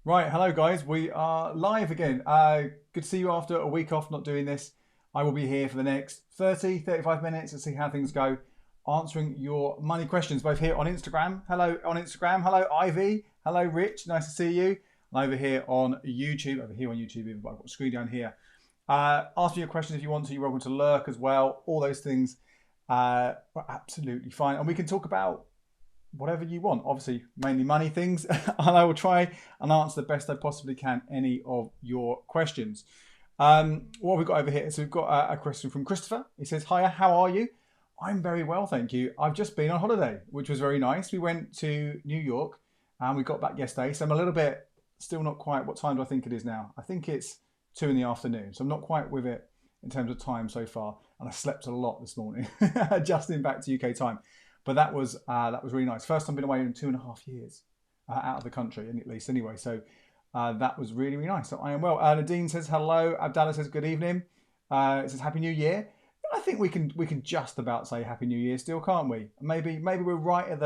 Right, hello guys. We are live again. Good to see you after a week off not doing this. I will be here for the next 30, 35 minutes to see how things go, answering your money questions, both here on Instagram. Hello on Instagram. Hello Ivy. Hello Rich. Nice to see you. And over here on YouTube. Over here on YouTube, even, but I've got a screen down here. Ask me your questions if you want to. You're welcome to lurk as well. All those things are absolutely fine. And we can talk about whatever you want, obviously mainly money things, and I will try and answer the best I possibly can any of your questions. What have we got over here? So we've got a question from Christopher. He says, hiya, how are you? I'm very well, thank you. I've just been on holiday, which was very nice. We went to New York and we got back yesterday, so I'm a little bit still not quite, what time do I think it is now? I think it's 2 in the afternoon, so I'm not quite with it in terms of time so far, and I slept a lot this morning adjusting back to UK time. But that was really nice. First time I've been away in 2.5 years out of the country, at least anyway. So that was really, really nice. So I am well. Nadine says hello. Abdallah says good evening. It says Happy New Year. I think we can just about say Happy New Year still, can't we? Maybe we're right at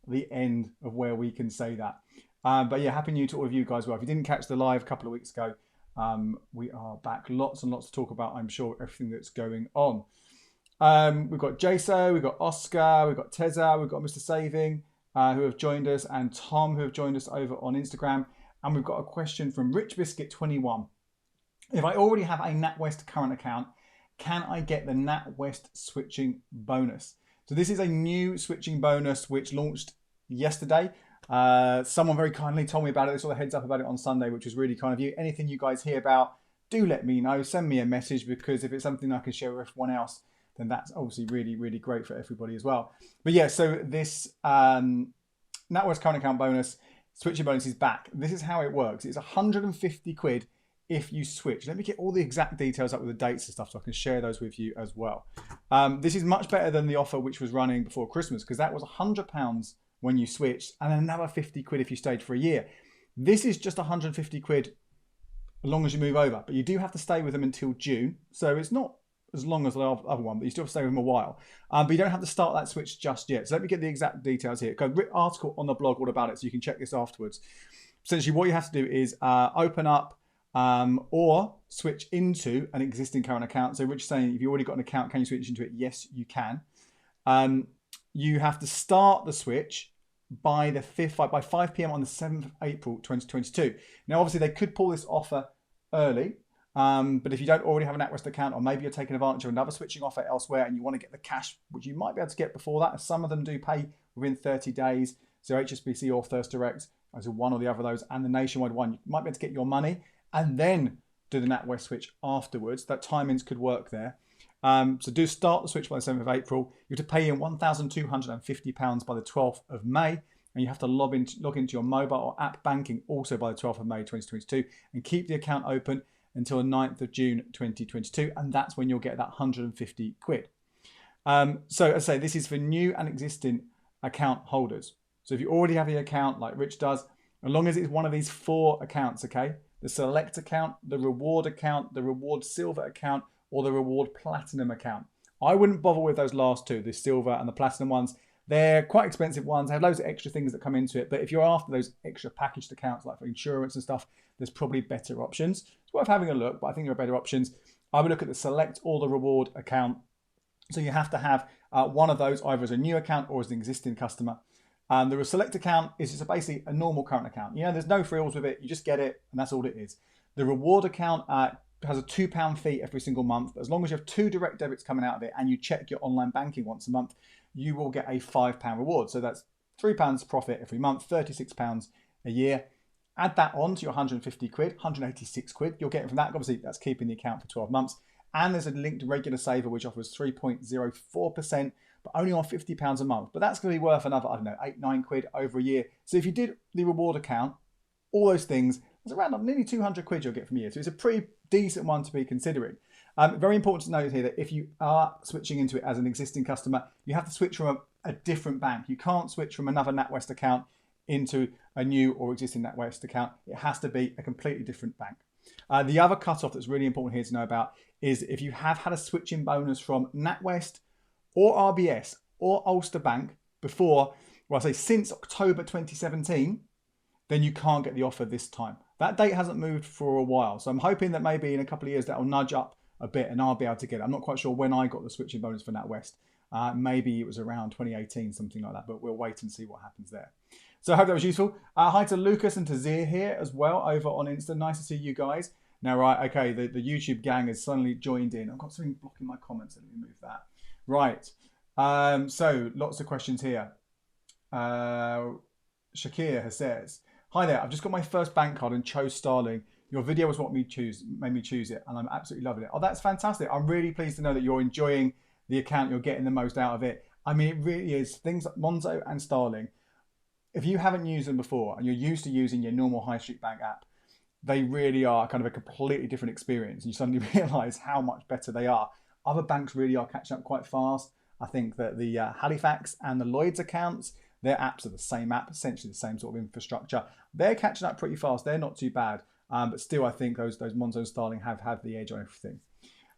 the end of where we can say that. But yeah, Happy New Year to all of you guys. Well, if you didn't catch the live a couple of weeks ago, we are back. Lots and lots to talk about, I'm sure, everything that's going on. We've got Jaso, we've got Oscar, we've got Teza, we've got Mr. Saving who have joined us, and Tom who have joined us over on Instagram. And we've got a question from Rich Biscuit 21. If I already have a Natwest current account, can I get the Natwest switching bonus? So this is a new switching bonus which launched yesterday. Someone very kindly told me about it. They saw the heads up about it on Sunday, which was really kind of you. Anything you guys hear about, do let me know. Send me a message, because if it's something I can share with everyone else, then that's obviously really, really great for everybody as well. But yeah, so this NatWest current account bonus, switching bonus is back. This is how it works. It's 150 quid if you switch. Let me get all the exact details up with the dates and stuff so I can share those with you as well. This is much better than the offer which was running before Christmas, because that was £100 when you switched and another 50 quid if you stayed for a year. This is just 150 quid as long as you move over, but you do have to stay with them until June. So it's not as long as the other one, but you still have to stay with them a while. But you don't have to start that switch just yet. So let me get the exact details here. Got an article on the blog all about it, so you can check this afterwards. Essentially, what you have to do is open up or switch into an existing current account. So Rich is saying, if you've already got an account, can you switch into it? Yes, you can. You have to start the switch by 5 p.m. on the 7th of April 2022. Now, obviously, they could pull this offer early. But if you don't already have an Natwest account, or maybe you're taking advantage of another switching offer elsewhere and you want to get the cash, which you might be able to get before that, as some of them do pay within 30 days. So HSBC or First Direct, as one or the other of those, and the Nationwide one, you might be able to get your money and then do the Natwest switch afterwards. That timings could work there. So do start the switch by the 7th of April. You have to pay in £1,250 by the 12th of May. And you have to log into your mobile or app banking also by the 12th of May 2022 and keep the account open until the 9th of June 2022, and that's when you'll get that 150 quid. So as I say, this is for new and existing account holders. So if you already have the account like Rich does, as long as it's one of these 4 accounts, okay? The Select account, the Reward Silver account, or the Reward Platinum account. I wouldn't bother with those last 2, the Silver and the Platinum ones. They're quite expensive ones. They have loads of extra things that come into it. But if you're after those extra packaged accounts, like for insurance and stuff, there's probably better options. It's worth having a look, but I think there are better options. I would look at the Select or the Reward account. So you have to have one of those either as a new account or as an existing customer. The Select account is just basically a normal current account. You know, there's no frills with it. You just get it, and that's all it is. The Reward account has a £2 fee every single month. But as long as you have 2 direct debits coming out of it and you check your online banking once a month, you will get a £5 reward. So that's £3 profit every month, £36 a year. Add that on to your 150 quid, 186 quid. You'll get it from that. Obviously, that's keeping the account for 12 months. And there's a linked regular saver, which offers 3.04%, but only on £50 a month. But that's going to be worth another, I don't know, 8-9 quid over a year. So if you did the reward account, all those things, it's around nearly 200 quid you'll get from a year. So it's a pretty decent one to be considering. Very important to note here that if you are switching into it as an existing customer, you have to switch from a different bank. You can't switch from another NatWest account into a new or existing NatWest account. It has to be a completely different bank. The other cutoff that's really important here to know about is if you have had a switching bonus from NatWest or RBS or Ulster Bank before, well, I say since October 2017, then you can't get the offer this time. That date hasn't moved for a while. So I'm hoping that maybe in a couple of years that will nudge up a bit and I'll be able to get it. I'm not quite sure when I got the switching bonus for Natwest. Maybe it was around 2018, something like that, but we'll wait and see what happens there. So I hope that was useful. Hi to Lucas and to Zia here as well over on Insta. Nice to see you guys. Now, right, okay, the YouTube gang has suddenly joined in. I've got something blocking my comments. Let me move that. Right. So lots of questions here. Shakir says, hi there, I've just got my first bank card and chose Starling. Your video was what made me choose it, and I'm absolutely loving it. Oh, that's fantastic. I'm really pleased to know that you're enjoying the account, you're getting the most out of it. I mean, it really is. Things like Monzo and Starling, if you haven't used them before and you're used to using your normal high street bank app, they really are kind of a completely different experience. You suddenly realize how much better they are. Other banks really are catching up quite fast. I think that the Halifax and the Lloyds accounts, their apps are the same app, essentially the same sort of infrastructure. They're catching up pretty fast. They're not too bad. But still, I think those Monzo and Starling have the edge on everything.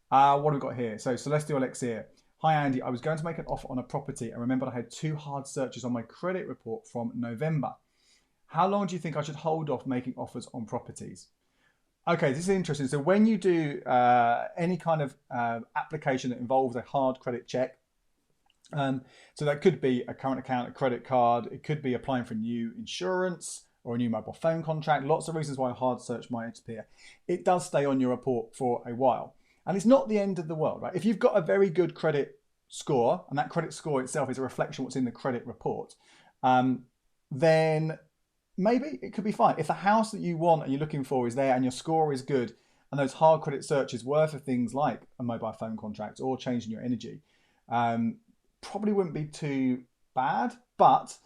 What have we got here? So Celestial Elixir. Hi, Andy. I was going to make an offer on a property and remembered I had 2 hard searches on my credit report from November. How long do you think I should hold off making offers on properties? Okay, this is interesting. So when you do any kind of application that involves a hard credit check, so that could be a current account, a credit card, it could be applying for new insurance or a new mobile phone contract, lots of reasons why a hard search might appear. It does stay on your report for a while. And it's not the end of the world, right? If you've got a very good credit score, and that credit score itself is a reflection of what's in the credit report, then maybe it could be fine. If the house that you want and you're looking for is there and your score is good, and those hard credit searches were for things like a mobile phone contract or changing your energy, probably wouldn't be too bad. But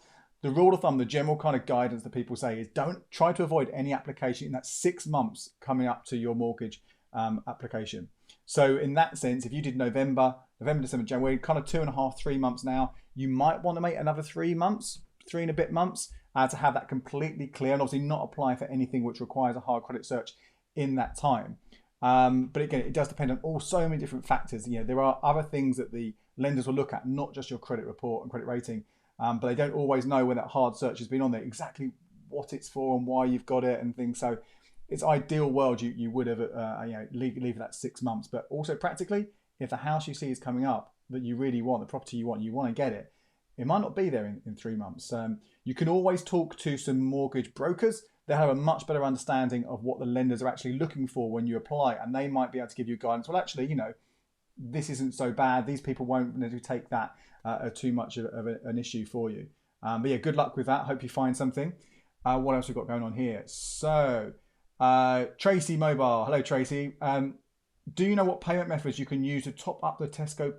the rule of thumb, the general kind of guidance that people say is don't try to avoid any application in that 6 months coming up to your mortgage application. So in that sense, if you did November, December, January, kind of 2.5, 3 months now, you might want to make another 3 months, 3 and a bit months to have that completely clear and obviously not apply for anything which requires a hard credit search in that time. But again, it does depend on so many different factors. You know, there are other things that the lenders will look at, not just your credit report and credit rating, but they don't always know when that hard search has been on there, exactly what it's for and why you've got it and things. So it's ideal world you would have leave that 6 months, but also practically, if the house you see is coming up that you really want, the property you want to get it, it might not be there in 3 months. You can always talk to some mortgage brokers. They have a much better understanding of what the lenders are actually looking for when you apply, and they might be able to give you guidance. Well, actually, this isn't so bad. These people won't take that too much of an issue for you. But yeah, good luck with that. Hope you find something. What else we've got going on here? So Tracy Mobile. Hello, Tracy. Do you know what payment methods you can use to top up the Tesco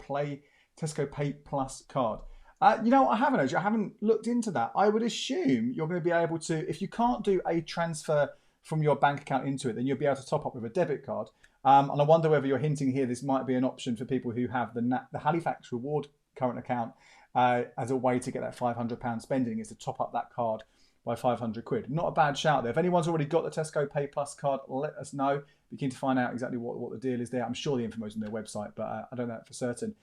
Pay Plus card? I haven't actually. I haven't looked into that. I would assume you're going to be able to, if you can't do a transfer from your bank account into it, then you'll be able to top up with a debit card. And I wonder whether you're hinting here this might be an option for people who have the Halifax Reward current account as a way to get that £500 spending, is to top up that card by 500 quid. Not a bad shout there. If anyone's already got the Tesco Pay Plus card, let us know. Be keen to find out exactly what the deal is there. I'm sure the info is on their website, but I don't know that for certain.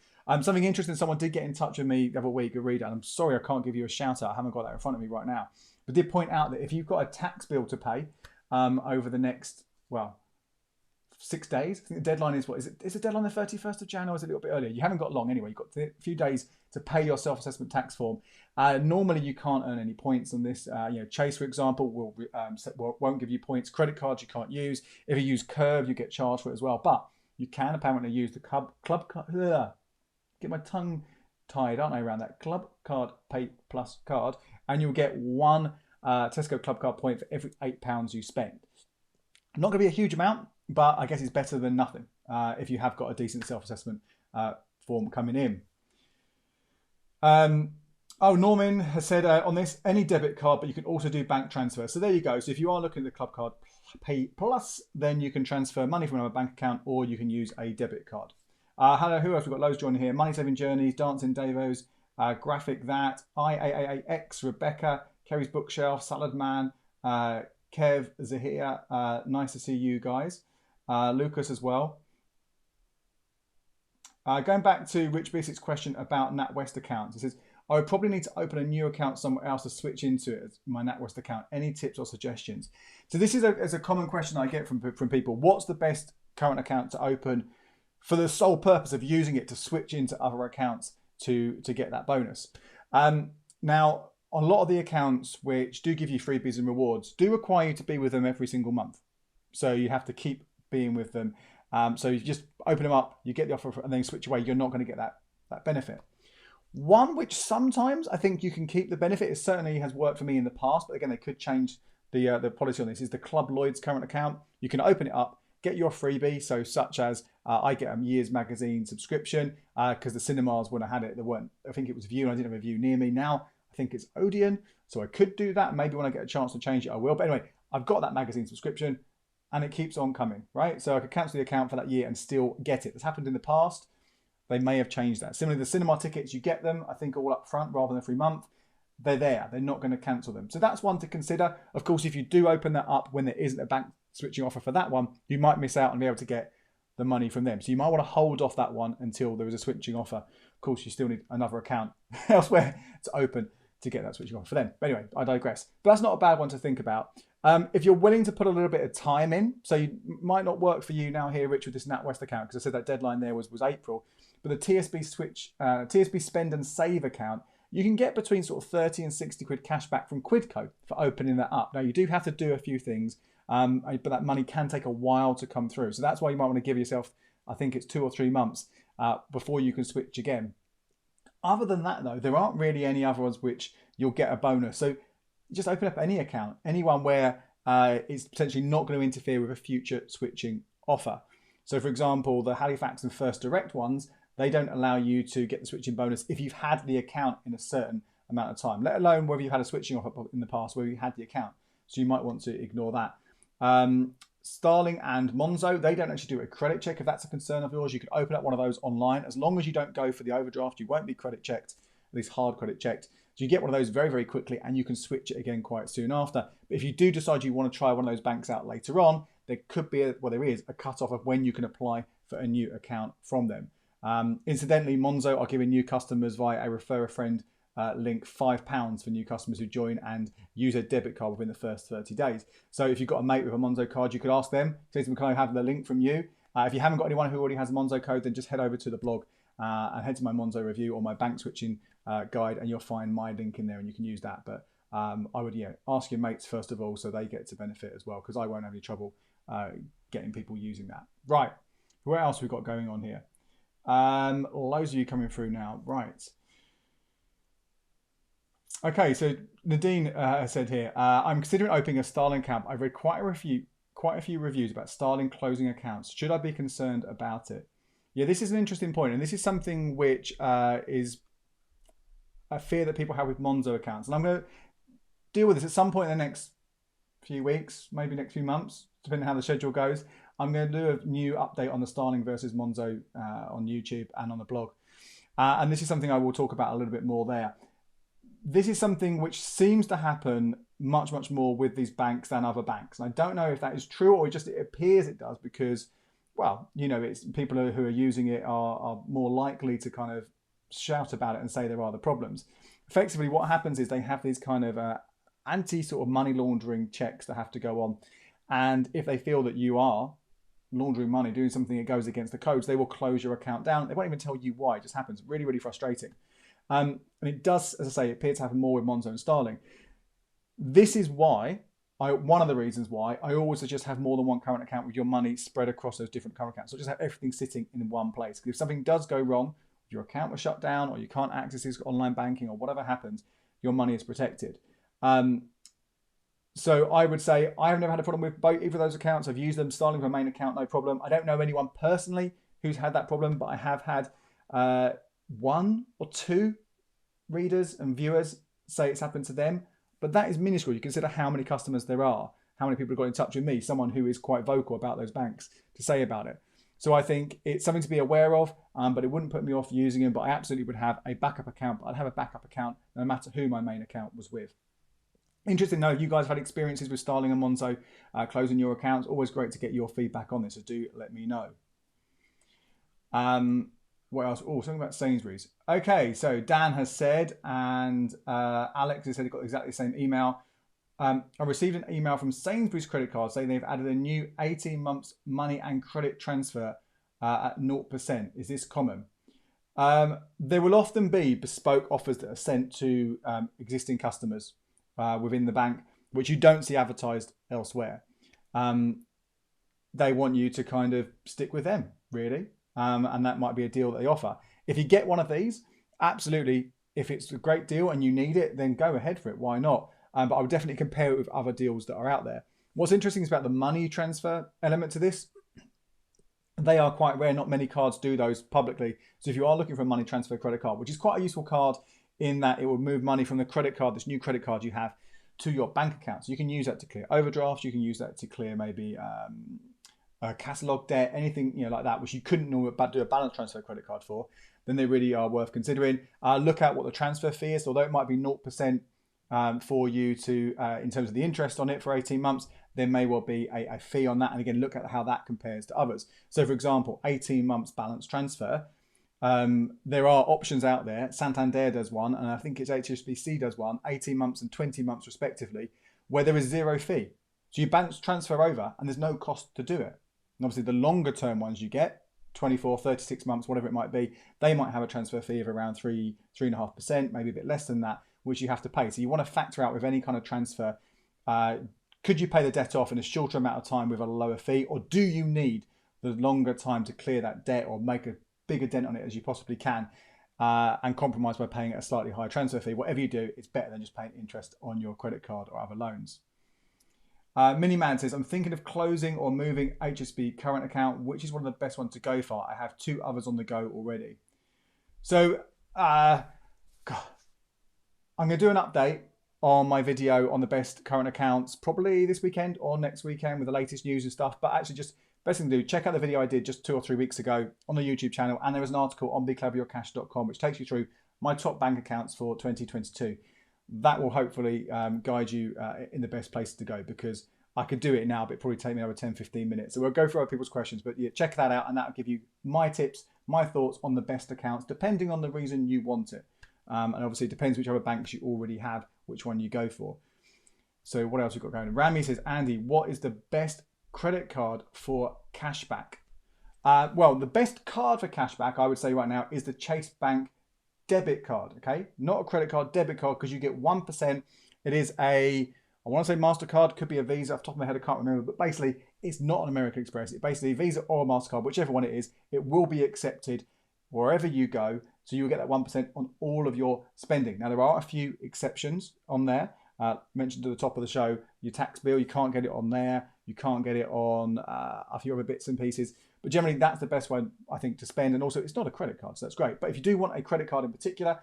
Something interesting, someone did get in touch with me the other week, a reader, and I'm sorry I can't give you a shout out. I haven't got that in front of me right now. But did point out that if you've got a tax bill to pay over the next, 6 days. I think the deadline is is the deadline the 31st of January, or is it a little bit earlier? You haven't got long anyway. You've got a few days to pay your self-assessment tax form. Normally you can't earn any points on this. Chase, for example, won't give you points. Credit cards you can't use. If you use Curve, you get charged for it as well. But you can apparently use the club card. Get my tongue tied, aren't I, around that Club Card Pay Plus card, and you'll get 1 Tesco Club Card point for every £8 you spend. Not going to be a huge amount, but I guess it's better than nothing if you have got a decent self-assessment form coming in. Norman has said on this, any debit card, but you can also do bank transfer. So there you go. So if you are looking at the Club Card Pay Plus, then you can transfer money from another bank account, or you can use a debit card. Hello, who else? We've got loads joining here. Money Saving Journeys, Dancing Davos, Graphic That, IAAX, Rebecca, Kerry's Bookshelf, Salad Man, Kev, Zahir. Nice to see you guys. Lucas as well. Going back to Rich Biscuit's question about Natwest accounts, he says, I would probably need to open a new account somewhere else to switch into it as my Natwest account. Any tips or suggestions? So this is a common question I get from people. What's the best current account to open for the sole purpose of using it to switch into other accounts to get that bonus? Now, a lot of the accounts which do give you freebies and rewards do require you to be with them every single month. So you have to keep being with them. So you just open them up, you get the offer, and then switch away. You're not going to get that benefit. One which sometimes I think you can keep the benefit, it certainly has worked for me in the past, but again, they could change the policy on this, is the Club Lloyd's current account. You can open it up, get your freebie, so such as I get a year's magazine subscription because the cinemas, when I had it, there weren't, I think it was View and I didn't have a View near me. Now I think it's Odeon, so I could do that. Maybe when I get a chance to change it, I will. But anyway, I've got that magazine subscription and it keeps on coming, right? So I could cancel the account for that year and still get it. It's happened in the past. They may have changed that. Similarly, the cinema tickets, you get them, I think, all up front rather than every month. They're there. They're not going to cancel them. So that's one to consider. Of course, if you do open that up when there isn't a bank switching offer for that one, you might miss out and be able to get the money from them. So you might want to hold off that one until there is a switching offer. Of course, you still need another account elsewhere to open to get that switching offer for them. But anyway, I digress. But that's not a bad one to think about. If you're willing to put a little bit of time in, so you might not work for you now here, Rich, with this Natwest account, because I said that deadline there was April. But the TSB Spend and Save account, you can get between sort of 30 and 60 quid cash back from Quidco for opening that up. Now, you do have to do a few things, but that money can take a while to come through. So that's why you might want to give yourself, I think it's 2 or 3 months before you can switch again. Other than that, though, there aren't really any other ones which you'll get a bonus. So just open up any account, anyone where it's potentially not going to interfere with a future switching offer. So, for example, the Halifax and First Direct ones, they don't allow you to get the switching bonus if you've had the account in a certain amount of time, let alone whether you've had a switching offer in the past where you had the account. So you might want to ignore that. Starling and Monzo, they don't actually do a credit check. If that's a concern of yours, you can open up one of those online. As long as you don't go for the overdraft, you won't be credit checked, at least hard credit checked. So you get one of those very, very quickly and you can switch it again quite soon after. But if you do decide you want to try one of those banks out later on, there could be, there is a cutoff of when you can apply for a new account from them. Incidentally, Monzo are giving new customers via a refer a friend link £5 for new customers who join and use a debit card within the first 30 days. So if you've got a mate with a Monzo card, you could ask them, say to them, can I have the link from you? If you haven't got anyone who already has a Monzo code, then just head over to the blog and head to my Monzo review or my bank switching guide, and you'll find my link in there and you can use that. But I would ask your mates first of all so they get to benefit as well, because I won't have any trouble getting people using that. Right, what else we've got going on here? Loads of you coming through now. Right. Okay, so Nadine said here, I'm considering opening a Starling account. I've read quite a few reviews about Starling closing accounts. Should I be concerned about it? Yeah, this is an interesting point, and this is something which is a fear that people have with Monzo accounts. And I'm going to deal with this at some point in the next few weeks, maybe next few months, depending on how the schedule goes. I'm going to do a new update on the Starling versus Monzo on YouTube and on the blog. And this is something I will talk about a little bit more there. This is something which seems to happen much, much more with these banks than other banks. And I don't know if that is true or just it appears it does because, well, it's people who are using it are more likely to kind of shout about it and say there are the problems. Effectively, what happens is they have these kind of anti sort of money laundering checks that have to go on. And if they feel that you are laundering money, doing something that goes against the codes, they will close your account down. They won't even tell you why. It just happens. Really, really frustrating. And it does, as I say, appear to happen more with Monzo and Starling. This is why, one of the reasons why, I always just have more than one current account with your money spread across those different current accounts. So just have everything sitting in one place. Because if something does go wrong, if your account was shut down or you can't access this online banking or whatever happens, your money is protected. So I would say I have never had a problem with either of those accounts. I've used them. Starling for my main account, no problem. I don't know anyone personally who's had that problem, but I have had 1 or 2 readers and viewers say it's happened to them. But that is minuscule. You consider how many customers there are, how many people have got in touch with me, someone who is quite vocal about those banks to say about it. So I think it's something to be aware of, but it wouldn't put me off using them. But I absolutely would have a backup account. I'd have a backup account no matter who my main account was with. Interesting to know if you guys have had experiences with Starling and Monzo closing your accounts. Always great to get your feedback on this, so do let me know. What else? Oh, something about Sainsburys. Okay, so Dan has said, and Alex has said he got exactly the same email. I received an email from Sainsburys credit card saying they've added a new 18 months money and credit transfer at 0%. Is this common? There will often be bespoke offers that are sent to existing customers within the bank, which you don't see advertised elsewhere. They want you to kind of stick with them, really. And that might be a deal that they offer. If you get one of these, absolutely, if it's a great deal and you need it, then go ahead for it. Why not? But I would definitely compare it with other deals that are out there. What's interesting is about the money transfer element to this. They are quite rare. Not many cards do those publicly. So if you are looking for a money transfer credit card, which is quite a useful card in that it will move money from the credit card, this new credit card you have, to your bank account. So you can use that to clear overdrafts. You can use that to clear maybe a catalog debt, anything like that, which you couldn't normally do a balance transfer credit card for. Then they really are worth considering. Look at what the transfer fee is. Although it might be 0% for you to, in terms of the interest on it for 18 months, there may well be a fee on that. And again, look at how that compares to others. So for example, 18 months balance transfer. There are options out there. Santander does one, and I think it's HSBC does one, 18 months and 20 months respectively, where there is zero fee. So you balance transfer over and there's no cost to do it. And obviously the longer term ones you get, 24, 36 months, whatever it might be, they might have a transfer fee of around 3.5%, maybe a bit less than that, which you have to pay. So you want to factor out with any kind of transfer, could you pay the debt off in a shorter amount of time with a lower fee, or do you need the longer time to clear that debt or make a bigger dent on it as you possibly can, and compromise by paying a slightly higher transfer fee? Whatever you do, it's better than just paying interest on your credit card or other loans. Miniman says, I'm thinking of closing or moving HSBC current account. Which is one of the best ones to go for? I have 2 others on the go already. So, I'm going to do an update on my video on the best current accounts, probably this weekend or next weekend with the latest news and stuff. But actually, just best thing to do, check out the video I did just 2 or 3 weeks ago on the YouTube channel. And there is an article on becleveryourcash.com which takes you through my top bank accounts for 2022. That will hopefully guide you in the best place to go, because I could do it now, but it'd probably take me over 10-15 minutes. So we'll go through other people's questions, but yeah, check that out, and that'll give you my tips, my thoughts on the best accounts, depending on the reason you want it. And obviously it depends which other banks you already have, which one you go for. So what else we've got going? Rami says, Andy, what is the best credit card for cashback? Well, the best card for cashback, I would say right now, is the Chase Bank debit card, okay? Not a credit card, debit card, because you get 1%. It is I want to say MasterCard, could be a Visa, off the top of my head, I can't remember, but basically it's not an American Express. It's basically Visa or a MasterCard, whichever one it is, it will be accepted wherever you go. So you'll get that 1% on all of your spending. Now, there are a few exceptions on there. Mentioned at the top of the show, your tax bill, you can't get it on there. You can't get it on a few other bits and pieces. But generally, that's the best one, I think, to spend. And also, it's not a credit card, so that's great. But if you do want a credit card in particular,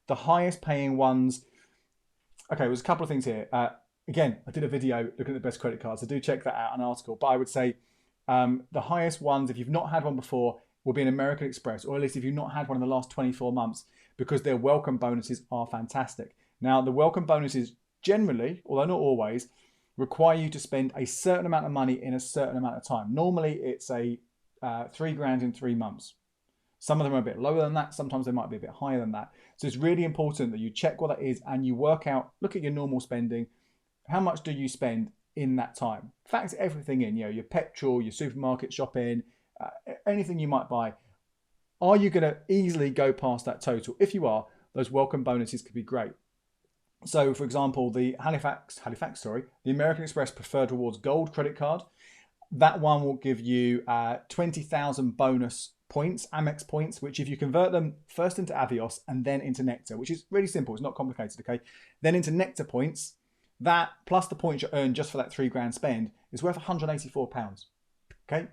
the highest paying ones... Okay, there's a couple of things here. Again, I did a video looking at the best credit cards, so do check that out, an article. But I would say the highest ones, if you've not had one before, will be an American Express, or at least if you've not had one in the last 24 months, because their welcome bonuses are fantastic. Now, the welcome bonuses generally, although not always, require you to spend a certain amount of money in a certain amount of time. Normally, it's a $3,000 in 3 months. Some of them are a bit lower than that. Sometimes they might be a bit higher than that. So it's really important that you check what that is and you work out, look at your normal spending. How much do you spend in that time? Factor everything in, your petrol, your supermarket shopping, anything you might buy. Are you going to easily go past that total? If you are, those welcome bonuses could be great. So, for example, the the American Express Preferred Rewards Gold credit card, that one will give you 20,000 bonus points, Amex points, which if you convert them first into Avios and then into Nectar, which is really simple, it's not complicated, okay? Then into Nectar points, that plus the points you earn just for that $3,000 spend is worth £184, okay?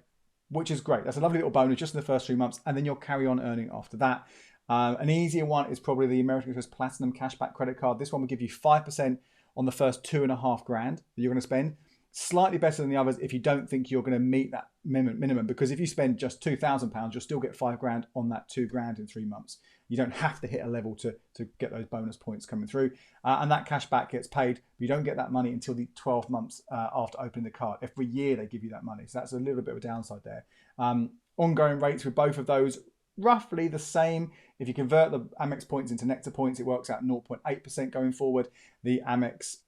Which is great. That's a lovely little bonus just in the first 3 months, and then you'll carry on earning after that. An easier one is probably the American Express Platinum Cashback Credit Card. This one will give you 5% on the first $2,500 that you're going to spend. Slightly better than the others if you don't think you're going to meet that minimum, because if you spend just £2,000, you'll still get $5,000 on that $2,000 in 3 months. You don't have to hit a level to get those bonus points coming through. And that cashback gets paid, but you don't get that money until the 12 months after opening the card. Every year they give you that money. So that's a little bit of a downside there. Ongoing rates with both of those roughly the same. If you convert the Amex points into Nectar points, it works out 0.8% going forward. The Amex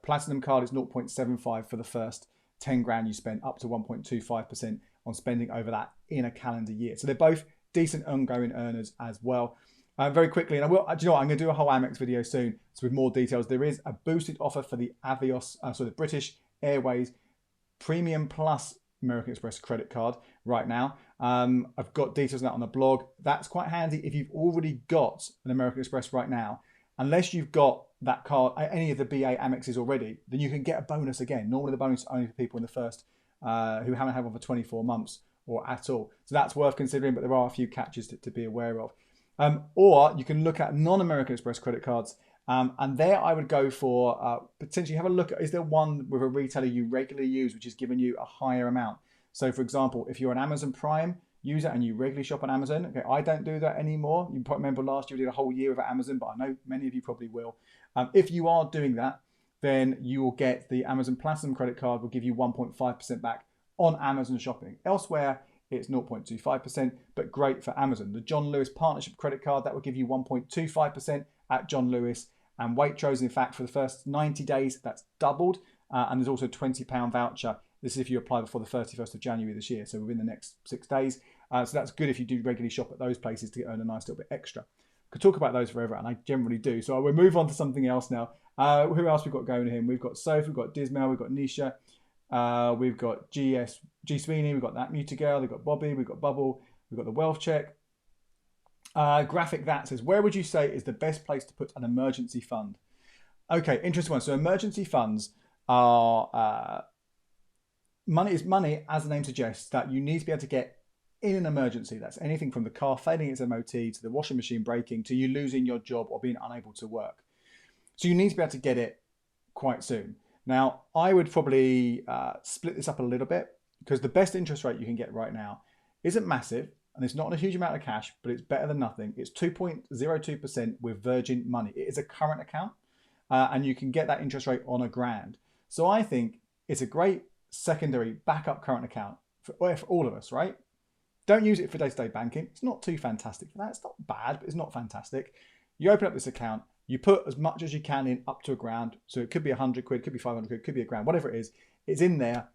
Platinum card is 0.75 for the first 10 grand you spend, up to 1.25% on spending over that in a calendar year. So they're both decent ongoing earners as well. Very quickly, and do you know what? I'm going to do a whole Amex video soon, so with more details. There is a boosted offer for the the British Airways Premium Plus American Express credit card right now. I've got details on that on the blog. That's quite handy if you've already got an American Express right now. Unless you've got that card, any of the BA Amexes already, then you can get a bonus again. Normally the bonus is only for people in the first who haven't had one for 24 months or at all. So that's worth considering, but there are a few catches to be aware of. Or you can look at non-American Express credit cards. And there I would go for potentially have a look at, is there one with a retailer you regularly use which is giving you a higher amount? So for example, if you're an Amazon Prime user and you regularly shop on Amazon, okay, I don't do that anymore. You probably remember last year we did a whole year without Amazon, but I know many of you probably will. If you are doing that, then you will get the Amazon Platinum credit card will give you 1.5% back on Amazon shopping. Elsewhere, it's 0.25%, but great for Amazon. The John Lewis Partnership credit card, that will give you 1.25% at John Lewis. And Waitrose, in fact, for the first 90 days, that's doubled. And there's also a £20 voucher. This is if you apply before the 31st of January this year, so within the next 6 days. So that's good if you do regularly shop at those places to earn a nice little bit extra. Could talk about those forever, and I generally do. So we'll move on to something else now. Who else we've got going here? We've got Soph, we've got Dismail, we've got Nisha, we've got G Sweeney, we've got That Muta Girl, we've got Bobby, we've got Bubble, we've got the Wealth Check. Graphic That says, where would you say is the best place to put an emergency fund? Okay, interesting one. So emergency funds are money, as the name suggests, that you need to be able to get in an emergency. That's anything from the car failing its MOT to the washing machine breaking to you losing your job or being unable to work. So you need to be able to get it quite soon. Now, I would probably split this up a little bit because the best interest rate you can get right now isn't massive and it's not a huge amount of cash, but it's better than nothing. It's 2.02% with Virgin Money. It is a current account and you can get that interest rate on £1,000. So I think it's a great secondary backup current account for all of us, right? Don't use it for day-to-day banking. It's not too fantastic for that. It's not bad, but it's not fantastic. You open up this account, you put as much as you can in up to £1,000. So it could be 100 quid, could be 500 quid, could be £1,000, whatever it is. It's in there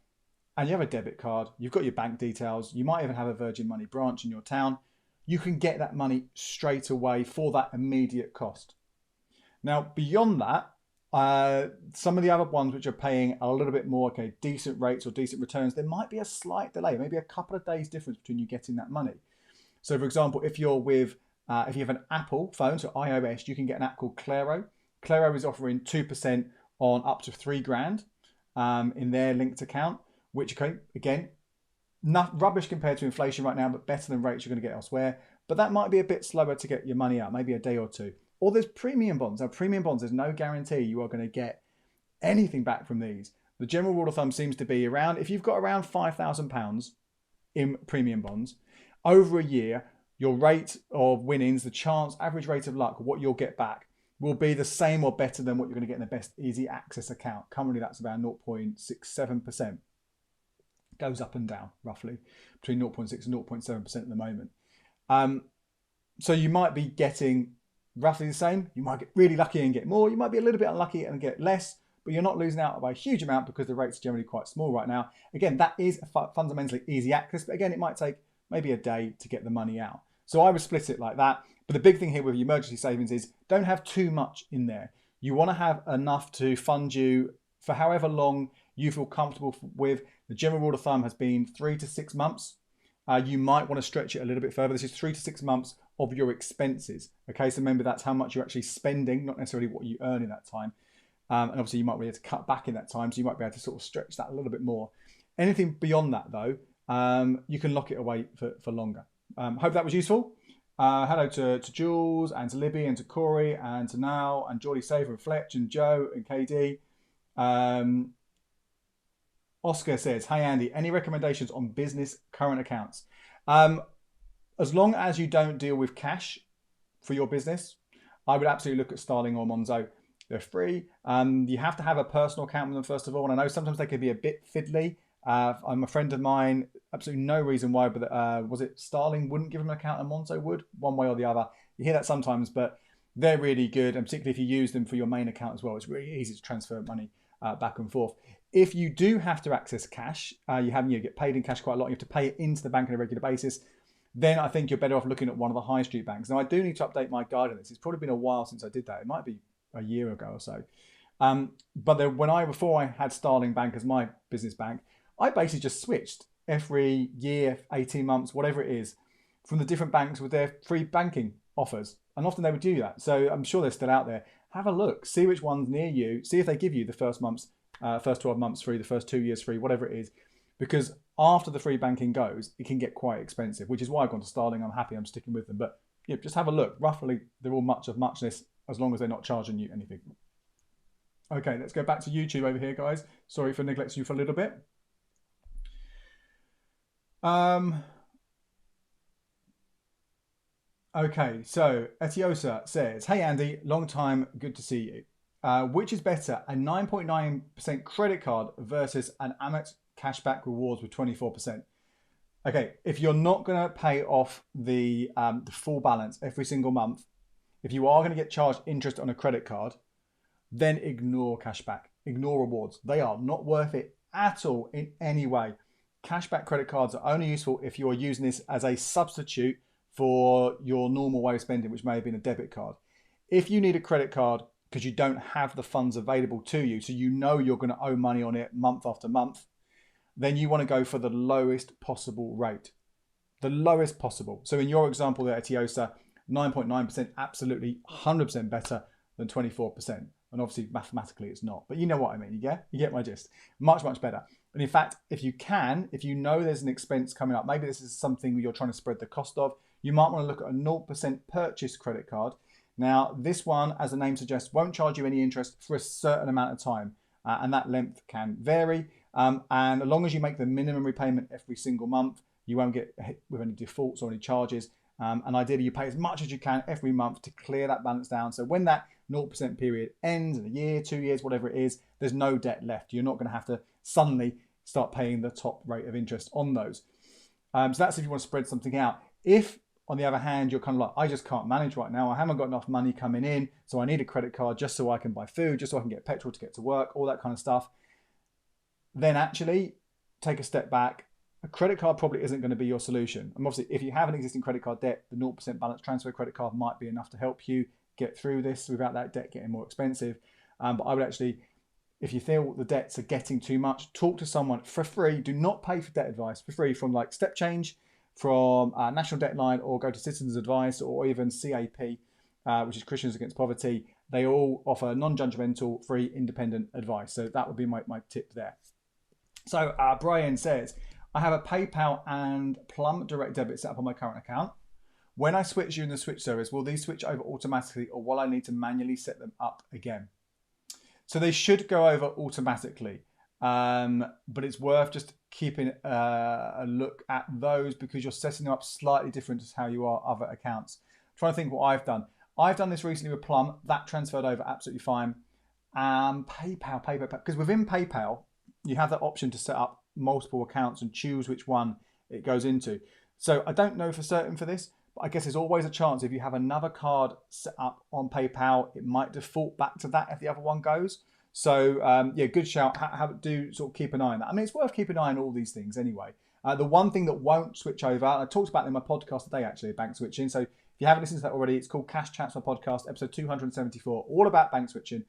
and you have a debit card. You've got your bank details. You might even have a Virgin Money branch in your town. You can get that money straight away for that immediate cost. Now, beyond that, some of the other ones which are paying a little bit more, okay, decent rates or decent returns, there might be a slight delay, maybe a couple of days difference between you getting that money. So for example, if you're with, if you have an Apple phone, so iOS, you can get an app called Claro. Claro is offering 2% on up to £3,000 in their linked account, which, okay, again, not rubbish compared to inflation right now, but better than rates you're going to get elsewhere. But that might be a bit slower to get your money out, maybe a day or two. Or there's premium bonds. Now, premium bonds, there's no guarantee you are going to get anything back from these. The general rule of thumb seems to be around, if you've got around £5,000 in premium bonds, over a year, your rate of winnings, the chance, average rate of luck, what you'll get back will be the same or better than what you're going to get in the best easy access account. Currently, that's about 0.67%. Goes up and down, roughly, between 0.6 and 0.7% at the moment. So you might be getting roughly the same. You might get really lucky and get more. You might be a little bit unlucky and get less, but you're not losing out by a huge amount because the rates are generally quite small right now. Again, that is fundamentally easy access, but again, it might take maybe a day to get the money out. So I would split it like that. But the big thing here with your emergency savings is don't have too much in there. You want to have enough to fund you for however long you feel comfortable with. The general rule of thumb has been 3 to 6 months. You might want to stretch it a little bit further. This is 3 to 6 months of your expenses. Okay, so remember that's how much you're actually spending, not necessarily what you earn in that time. And obviously you might be able to cut back in that time, so you might be able to sort of stretch that a little bit more. Anything beyond that though, you can lock it away for longer. Hope that was useful. Hello to Jules and to Libby and to Corey and to Niall and Geordie Saver and Fletch and Joe and KD. Oscar says, hey Andy, any recommendations on business current accounts? As long as you don't deal with cash for your business, I would absolutely look at Starling or Monzo. They're free. You have to have a personal account with them first of all. And I know sometimes they can be a bit fiddly. I'm a friend of mine, absolutely no reason why, but was it Starling wouldn't give them an account and Monzo would? One way or the other. You hear that sometimes, but they're really good, and particularly if you use them for your main account as well, it's really easy to transfer money back and forth. If you do have to access cash, you get paid in cash quite a lot, you have to pay it into the bank on a regular basis, then I think you're better off looking at one of the high street banks. Now, I do need to update my guide on this. It's probably been a while since I did that. It might be a year ago or so. But before I had Starling Bank as my business bank, I basically just switched every year, 18 months, whatever it is, from the different banks with their free banking offers. And often they would do that. So I'm sure they're still out there. Have a look, see which one's near you, see if they give you the first 12 months free, the first 2 years free, whatever it is. Because after the free banking goes, it can get quite expensive, which is why I've gone to Starling. I'm happy I'm sticking with them. But yeah, just have a look. Roughly, they're all much of muchness as long as they're not charging you anything. Okay, let's go back to YouTube over here, guys. Sorry for neglecting you for a little bit. Okay, so Etiosa says, hey Andy, long time, good to see you. Which is better, a 9.9% credit card versus an Amex cashback rewards with 24%? Okay, if you're not going to pay off the full balance every single month, if you are going to get charged interest on a credit card, then ignore cashback, ignore rewards. They are not worth it at all in any way. Cashback credit cards are only useful if you are using this as a substitute for your normal way of spending, which may have been a debit card. If you need a credit card because you don't have the funds available to you, so you know you're going to owe money on it month after month, then you want to go for the lowest possible rate. The lowest possible. So in your example there, Etiosa, 9.9%, absolutely 100% better than 24%. And obviously mathematically it's not, but you know what I mean. You get my gist. Much, much better. And in fact, if you know there's an expense coming up, maybe this is something you're trying to spread the cost of, you might want to look at a 0% purchase credit card. Now, this one, as the name suggests, won't charge you any interest for a certain amount of time. And that length can vary. And as long as you make the minimum repayment every single month, you won't get hit with any defaults or any charges. And ideally, you pay as much as you can every month to clear that balance down. So when that 0% period ends in a year, 2 years, whatever it is, there's no debt left. You're not going to have to suddenly start paying the top rate of interest on those. So that's if you want to spread something out. If, on the other hand, you're kind of like, I just can't manage right now. I haven't got enough money coming in, so I need a credit card just so I can buy food, just so I can get petrol to get to work, all that kind of stuff. Then actually take a step back. A credit card probably isn't going to be your solution. And obviously, if you have an existing credit card debt, the 0% balance transfer credit card might be enough to help you get through this without that debt getting more expensive. But I would actually, if you feel the debts are getting too much, talk to someone for free. Do not pay for debt advice for free from like Step Change, from National Debt Line, or go to Citizens Advice, or even CAP, which is Christians Against Poverty. They all offer non-judgmental, free, independent advice. So that would be my tip there. So Brian says, I have a PayPal and Plum direct debit set up on my current account. When I switch you in the switch service, will these switch over automatically, or will I need to manually set them up again? So they should go over automatically, but it's worth just keeping a look at those because you're setting them up slightly different to how you are other accounts. I'm trying to think what I've done. I've done this recently with Plum. That transferred over absolutely fine. PayPal, because within PayPal, you have that option to set up multiple accounts and choose which one it goes into. So I don't know for certain for this, but I guess there's always a chance if you have another card set up on PayPal, it might default back to that if the other one goes. So yeah, good shout. Do sort of keep an eye on that. I mean, it's worth keeping an eye on all these things anyway. The one thing that won't switch over, I talked about it in my podcast today actually, bank switching. So if you haven't listened to that already, it's called Cash Chats, my podcast, episode 274, all about bank switching.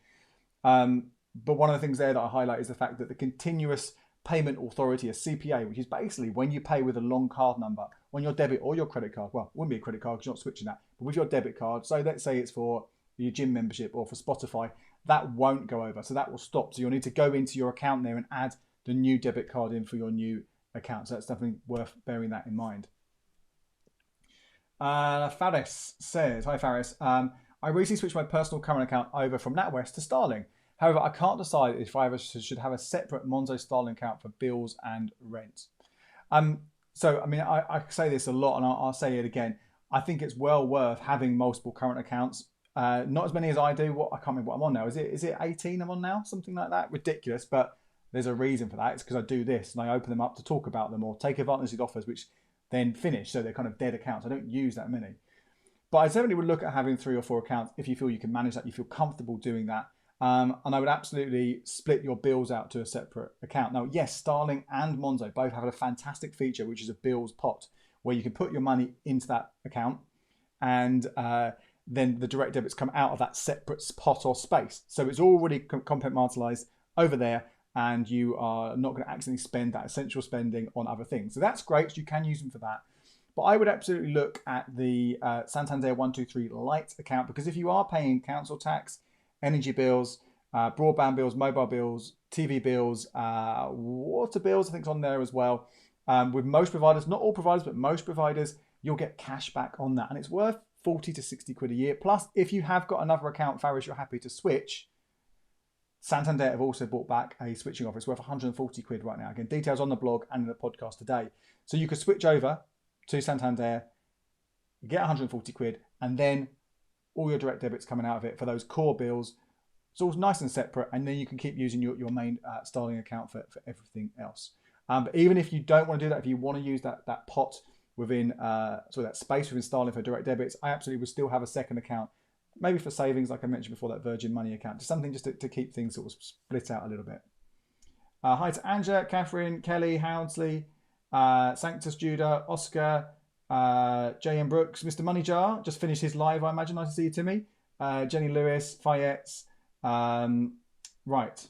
But one of the things there that I highlight is the fact that the continuous payment authority, a CPA, which is basically when you pay with a long card number on your debit or your credit card. Well, it wouldn't be a credit card because you're not switching that, but with your debit card. So let's say it's for your gym membership or for Spotify, that won't go over. So that will stop. So you'll need to go into your account there and add the new debit card in for your new account. So that's definitely worth bearing that in mind. Faris says, hi Faris, I recently switched my personal current account over from Natwest to Starling. However, I can't decide if I should have a separate Monzo Starling account for bills and rent. So, I mean, I say this a lot and I'll say it again. I think it's well worth having multiple current accounts. Not as many as I do. I can't remember what I'm on now. Is it 18 I'm on now? Something like that. Ridiculous. But there's a reason for that. It's because I do this and I open them up to talk about them or take advantage of offers which then finish. So they're kind of dead accounts. I don't use that many. But I certainly would look at having 3 or 4 accounts if you feel you can manage that, you feel comfortable doing that. And I would absolutely split your bills out to a separate account. Now, yes, Starling and Monzo both have a fantastic feature, which is a bills pot, where you can put your money into that account and then the direct debits come out of that separate pot or space. So it's already compartmentalized over there and you are not going to accidentally spend that essential spending on other things. So that's great. So you can use them for that. But I would absolutely look at the Santander 123 Lite account, because if you are paying council tax, energy bills, broadband bills, mobile bills, TV bills, water bills, I think is on there as well. With most providers, not all providers, but most providers, you'll get cash back on that. And it's worth 40 to 60 quid a year. Plus, if you have got another account, Farish, you're happy to switch, Santander have also bought back a switching offer. It's worth 140 quid right now. Again, details on the blog and in the podcast today. So you could switch over to Santander, get 140 quid, and then all your direct debits coming out of it for those core bills. It's all nice and separate, and then you can keep using your main Starling account for everything else. But even if you don't want to do that, if you want to use that pot within, that space within Starling for direct debits, I absolutely would still have a second account, maybe for savings, like I mentioned before, that Virgin Money account, just something just to keep things sort of split out a little bit. Hi to Anja, Catherine, Kelly, Houndsley, Sanctus Judah, Oscar, J.M. Brooks, Mr. Money Jar, just finished his live, I imagine. Nice to see you, Timmy. Jenny Lewis, Fayette. Right.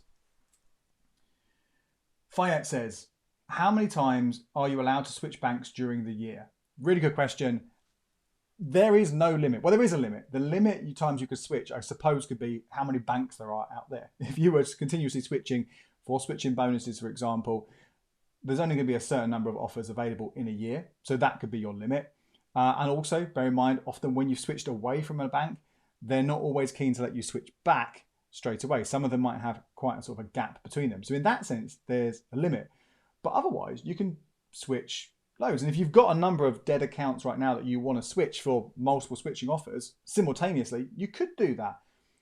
Fayette says, how many times are you allowed to switch banks during the year? Really good question. There is no limit. Well, there is a limit. The limit times you could switch, I suppose, could be how many banks there are out there. If you were continuously switching for switching bonuses, for example, there's only going to be a certain number of offers available in a year. So that could be your limit. And also, bear in mind, often when you've switched away from a bank, they're not always keen to let you switch back straight away. Some of them might have quite a sort of a gap between them. So in that sense, there's a limit. But otherwise, you can switch loads. And if you've got a number of dead accounts right now that you want to switch for multiple switching offers simultaneously, you could do that.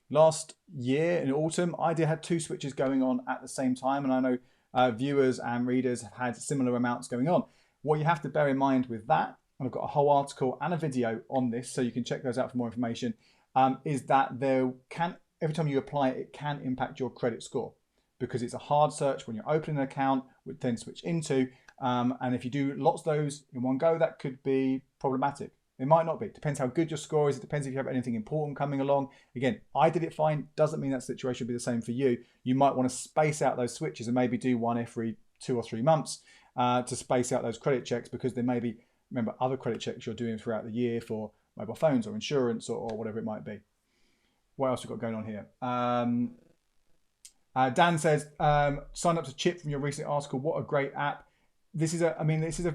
Last year in autumn, I had 2 switches going on at the same time. And I know viewers and readers have had similar amounts going on. What you have to bear in mind with that, and I've got a whole article and a video on this, so you can check those out for more information, is that there can, every time you apply it can impact your credit score, because it's a hard search when you're opening an account, which then switch into. And if you do lots of those in one go, that could be problematic. It might not be. It depends how good your score is. It depends if you have anything important coming along. Again, I did it fine. Doesn't mean that situation will be the same for you. You might want to space out those switches and maybe do one every 2 or 3 months to space out those credit checks, because there may be, remember, other credit checks you're doing throughout the year for mobile phones or insurance or whatever it might be. What else we've got going on here? Dan says, sign up to Chip from your recent article. What a great app. This is a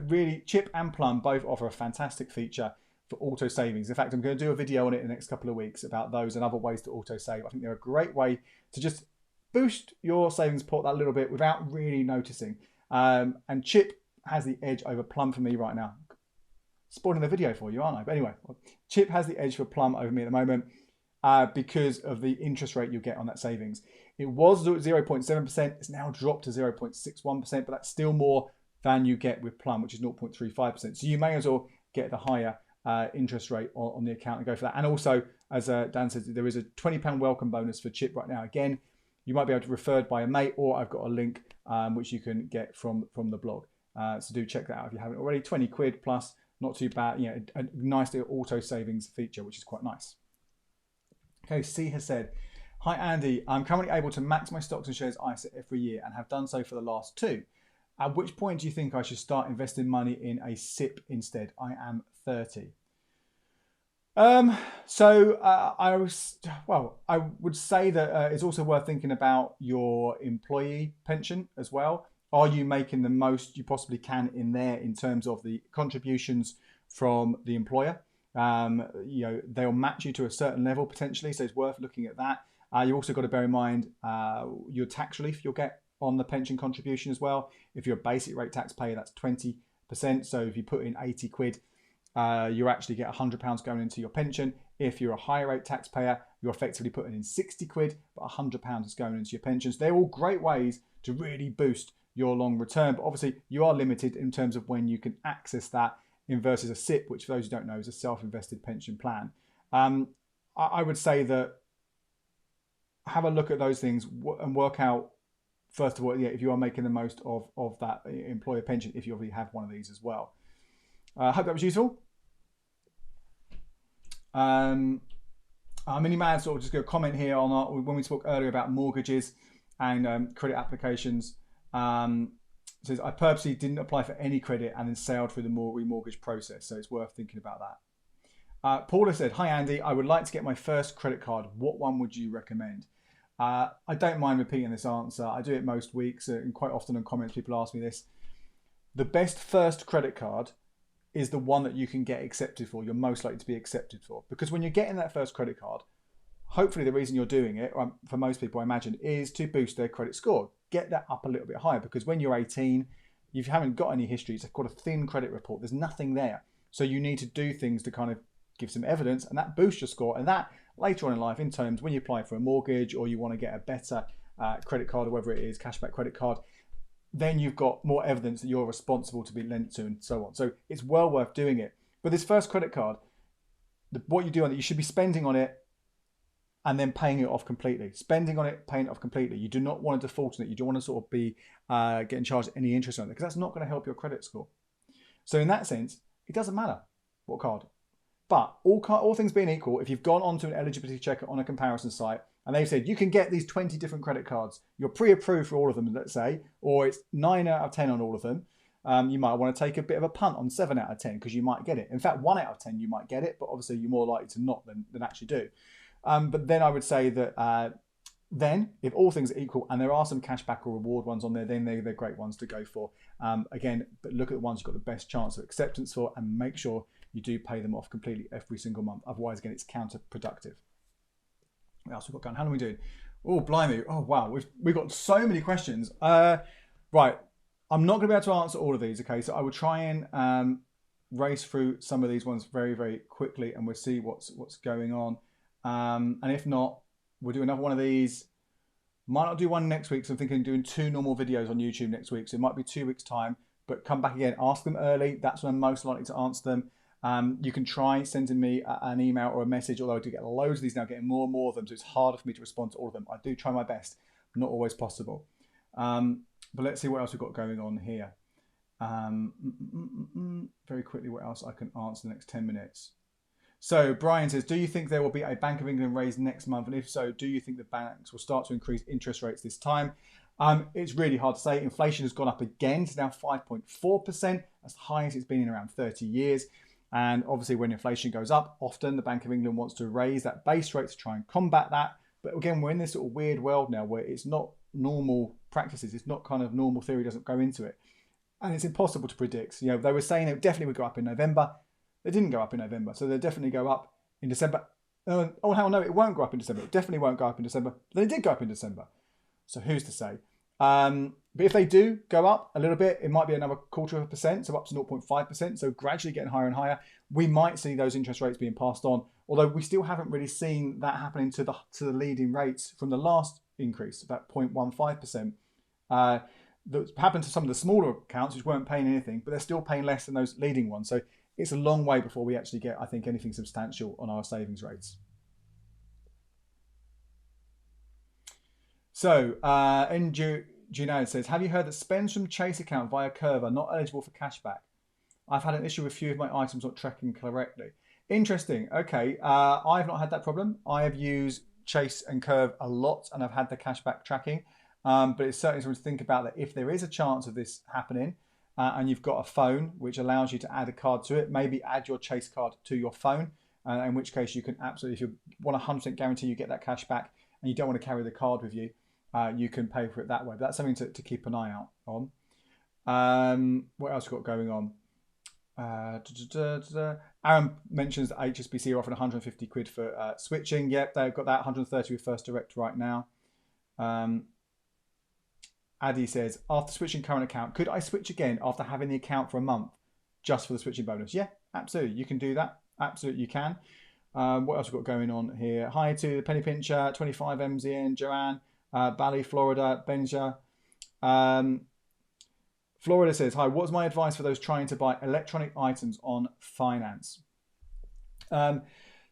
really, Chip and Plum both offer a fantastic feature for auto savings. In fact, I'm going to do a video on it in the next couple of weeks about those and other ways to auto save. I think they're a great way to just boost your savings pot that little bit without really noticing. And Chip has the edge over Plum for me right now. Spoiling the video for you, aren't I? But anyway, Chip has the edge for Plum over me at the moment because of the interest rate you get on that savings. It was 0.7%. It's now dropped to 0.61%, but that's still more than you get with Plum, which is 0.35%. So you may as well get the higher interest rate on the account and go for that. And also, as Dan says, there is a £20 welcome bonus for Chip right now. Again, you might be able to referred by a mate, or I've got a link which you can get from the blog. So do check that out if you haven't already. 20 quid plus, not too bad. You know, a nice little auto savings feature, which is quite nice. Okay, C has said, hi Andy, I'm currently able to max my stocks and shares ISA every year and have done so for the last 2. At which point do you think I should start investing money in a SIP instead? I am 30. I would say that it's also worth thinking about your employee pension as well. Are you making the most you possibly can in there in terms of the contributions from the employer? They'll match you to a certain level potentially, so it's worth looking at that. You also got to bear in mind your tax relief you'll get on the pension contribution as well. If you're a basic rate taxpayer, that's 20%. So if you put in 80 quid, you actually get £100 going into your pension. If you're a higher rate taxpayer, you're effectively putting in 60 quid, but £100 is going into your pensions. They're all great ways to really boost your long return. But obviously you are limited in terms of when you can access that in versus a SIP, which for those who don't know is a self-invested pension plan. I would say that have a look at those things and work out, first of all, if you are making the most of that employer pension, if you already have one of these as well. I hope that was useful. Miniman sort of just going to comment here on when we spoke earlier about mortgages and credit applications. Says, I purposely didn't apply for any credit and then sailed through the remortgage process, so it's worth thinking about that. Paula said, hi Andy, I would like to get my first credit card. What one would you recommend? I don't mind repeating this answer. I do it most weeks, and quite often in comments people ask me this. The best first credit card is the one that you can get accepted for, you're most likely to be accepted for. Because when you're getting that first credit card, hopefully the reason you're doing it, for most people I imagine, is to boost their credit score. Get that up a little bit higher, because when you're 18, if you haven't got any history, it's called a thin credit report. There's nothing there. So you need to do things to kind of give some evidence, and that boosts your score. And that later on in life, in terms when you apply for a mortgage or you want to get a better credit card, or whether it is cashback credit card, then you've got more evidence that you're responsible to be lent to and so on. So it's well worth doing it. But this first credit card, what you do on it, you should be spending on it and then paying it off completely. Spending on it, paying it off completely. You do not want to default on it. You don't want to sort of be getting charged any interest on it, because that's not going to help your credit score. So in that sense, it doesn't matter what card. But all things being equal, if you've gone onto an eligibility checker on a comparison site and they've said you can get these 20 different credit cards, you're pre-approved for all of them, let's say, or it's 9 out of 10 on all of them, you might want to take a bit of a punt on 7 out of 10 because you might get it. In fact, 1 out of 10 you might get it, but obviously you're more likely to not than actually do. But then I would say that then, if all things are equal and there are some cashback or reward ones on there, then they're great ones to go for. Again, but look at the ones you've got the best chance of acceptance for, and make sure you do pay them off completely every single month. Otherwise, again, it's counterproductive. What else we've got going? How are we doing? Oh, blimey. Oh, wow. We've got so many questions. Right. I'm not going to be able to answer all of these, okay? So I will try and race through some of these ones very, very quickly, and we'll see what's going on. And if not, we'll do another one of these. Might not do one next week, so I'm thinking of doing 2 normal videos on YouTube next week. So it might be 2 weeks' time, but come back again. Ask them early. That's when I'm most likely to answer them. You can try sending me an email or a message, although I do get loads of these now, getting more and more of them, so it's harder for me to respond to all of them. I do try my best, not always possible. But let's see what else we've got going on here. Very quickly, what else I can answer in the next 10 minutes. So Brian says, do you think there will be a Bank of England raise next month? And if so, do you think the banks will start to increase interest rates this time? It's really hard to say. Inflation has gone up again to now 5.4%. That's the highest it's been in around 30 years. And obviously when inflation goes up, often the Bank of England wants to raise that base rate to try and combat that. But again, we're in this sort of weird world now where it's not normal practices. It's not kind of normal theory doesn't go into it. And it's impossible to predict. They were saying it definitely would go up in November. They didn't go up in November. So they'll definitely go up in December. Oh, hell no, it won't go up in December. It definitely won't go up in December. But they did go up in December. So who's to say? But if they do go up a little bit, it might be another 0.25%, so up to 0.5%, so gradually getting higher and higher. We might see those interest rates being passed on, although we still haven't really seen that happening to the leading rates from the last increase, about 0.15%. That happened to some of the smaller accounts which weren't paying anything, but they're still paying less than those leading ones. So it's a long way before we actually get, I think, anything substantial on our savings rates. So, Junaid says, have you heard that spends from Chase account via Curve are not eligible for cashback? I've had an issue with a few of my items not tracking correctly. Interesting. Okay, I've not had that problem. I have used Chase and Curve a lot, and I've had the cashback tracking. But it's certainly something to think about, that if there is a chance of this happening, and you've got a phone which allows you to add a card to it, maybe add your Chase card to your phone, in which case you can absolutely, if you want 100% guarantee you get that cash back and you don't want to carry the card with you, you can pay for it that way. But that's something to keep an eye out on. What else we've got going on? Aaron mentions that HSBC are offering 150 quid for switching. Yep, they've got that 130 with First Direct right now. Addy says, after switching current account, could I switch again after having the account for a month just for the switching bonus? Yeah, absolutely. You can do that. Absolutely, you can. What else we've got going on here? Hi to the Penny Pincher, 25 MZN, Joanne, Bali, Florida, Benja. Florida says, hi, what's my advice for those trying to buy electronic items on finance?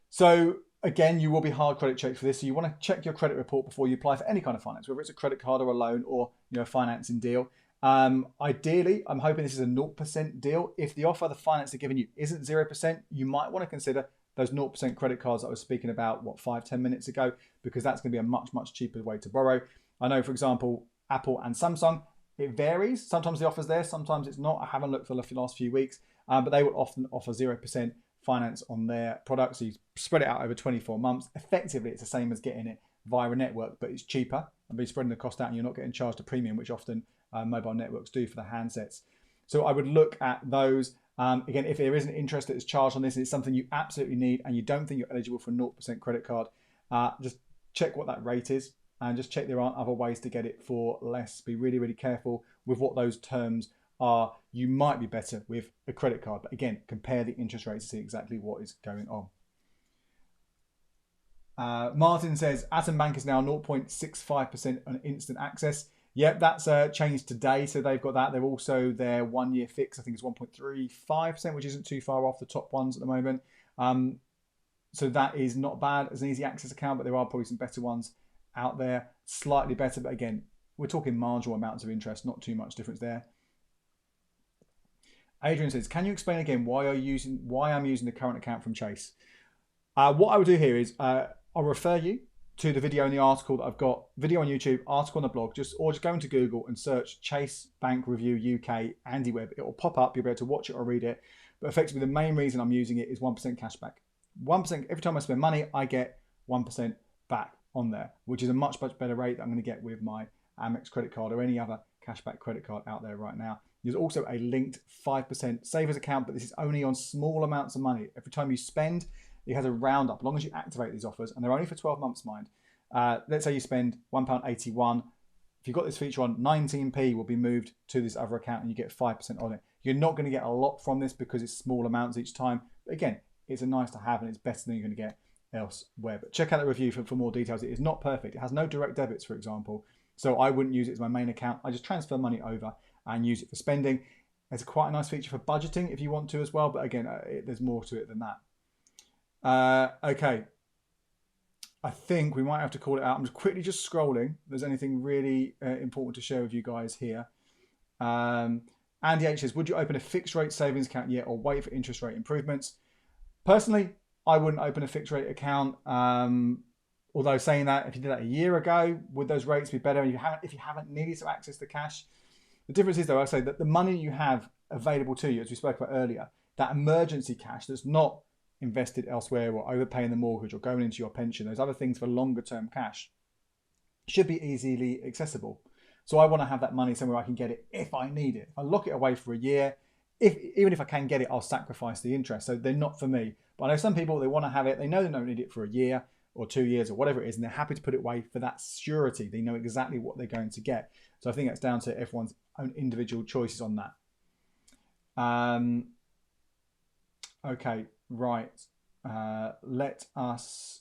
So again, you will be hard credit checked for this. So you want to check your credit report before you apply for any kind of finance, whether it's a credit card or a loan or a financing deal. Ideally, I'm hoping this is a 0% deal. If the offer the finance they're giving you isn't 0%, you might want to consider those 0% credit cards that I was speaking about, 5-10 minutes ago, because that's going to be a much, much cheaper way to borrow. I know, for example, Apple and Samsung, it varies. Sometimes the offer's there, sometimes it's not. I haven't looked for the last few weeks, but they will often offer 0% finance on their products. So you spread it out over 24 months. Effectively, it's the same as getting it via a network, but it's cheaper and be spreading the cost out, and you're not getting charged a premium, which often mobile networks do for the handsets. So I would look at those. Again, if there is an interest that is charged on this and it's something you absolutely need and you don't think you're eligible for a 0% credit card, just check what that rate is and just check there aren't other ways to get it for less. Be really, really careful with what those terms are. You might be better with a credit card, but again, compare the interest rates to see exactly what is going on. Martin says, Atom Bank is now 0.65% on instant access. Yep, that's changed today, so they've got that. They're also their 1 year fix, I think it's 1.35%, which isn't too far off the top ones at the moment. So that is not bad as an easy access account, but there are probably some better ones out there. Slightly better, but again, we're talking marginal amounts of interest, not too much difference there. Adrian says, can you explain again why I'm using the current account from Chase? What I would do here is I'll refer you to the video in the article that I've got, video on YouTube, article on the blog, or just go into Google and search Chase Bank Review UK Andy Webb. It will pop up, you'll be able to watch it or read it. But effectively, the main reason I'm using it is 1% cashback. 1%, every time I spend money, I get 1% back on there, which is a much, much better rate that I'm going to get with my Amex credit card or any other cashback credit card out there right now. There's also a linked 5% savers account, but this is only on small amounts of money. Every time you spend, it has a roundup, as long as you activate these offers, and they're only for 12 months, mind. Let's say you spend £1.81. If you've got this feature on, 19p will be moved to this other account and you get 5% on it. You're not going to get a lot from this because it's small amounts each time. But again, it's a nice to have and it's better than you're going to get elsewhere. But check out the review for more details. It is not perfect. It has no direct debits, for example. So I wouldn't use it as my main account. I just transfer money over and use it for spending. It's quite a nice feature for budgeting if you want to as well. But again, there's more to it than that. Okay. I think we might have to call it out. I'm just quickly scrolling. If there's anything really important to share with you guys here. Andy H says, would you open a fixed rate savings account yet or wait for interest rate improvements? Personally, I wouldn't open a fixed rate account. Although saying that, if you did that a year ago, would those rates be better if you haven't needed to access the cash? The difference is, though, I say that the money you have available to you, as we spoke about earlier, that emergency cash that's not invested elsewhere or overpaying the mortgage or going into your pension, those other things for longer term cash, should be easily accessible. So I want to have that money somewhere I can get it if I need it. If I lock it away for a year, even if I can get it, I'll sacrifice the interest. So they're not for me. But I know some people, they want to have it, they know they don't need it for a year or 2 years or whatever it is, and they're happy to put it away for that surety. They know exactly what they're going to get. So I think that's down to everyone's own individual choices on that. Okay, right. Let us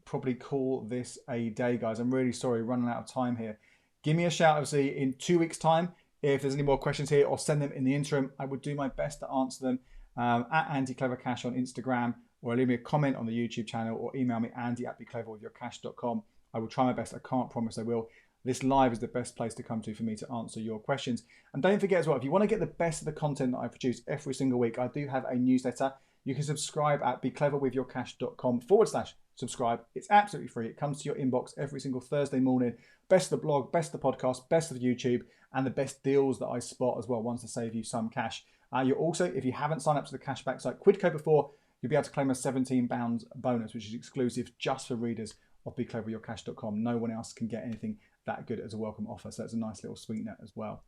probably call this a day, guys. I'm really sorry, running out of time here. Give me a shout, obviously, in 2 weeks' time if there's any more questions here, or send them in the interim. I would do my best to answer them at AndyCleverCash on Instagram, or leave me a comment on the YouTube channel, or email me andy@becleverwithyourcash.com. I will try my best. I can't promise I will. This live is the best place to come to for me to answer your questions. And don't forget as well, if you want to get the best of the content that I produce every single week, I do have a newsletter. You can subscribe at becleverwithyourcash.com/subscribe. It's absolutely free. It comes to your inbox every single Thursday morning. Best of the blog, best of the podcast, best of YouTube, and the best deals that I spot as well, ones to save you some cash. You're also, if you haven't signed up to the cashback site Quidco before, you'll be able to claim a £17 bonus, which is exclusive just for readers of becleverwithyourcash.com. No one else can get anything that good as a welcome offer. So it's a nice little sweetener as well.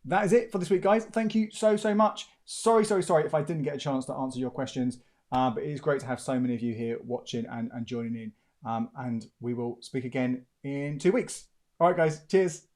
That is it for this week, guys. Thank you so much. Sorry if I didn't get a chance to answer your questions, but it is great to have so many of you here watching and joining in. And we will speak again in 2 weeks. All right, guys. Cheers.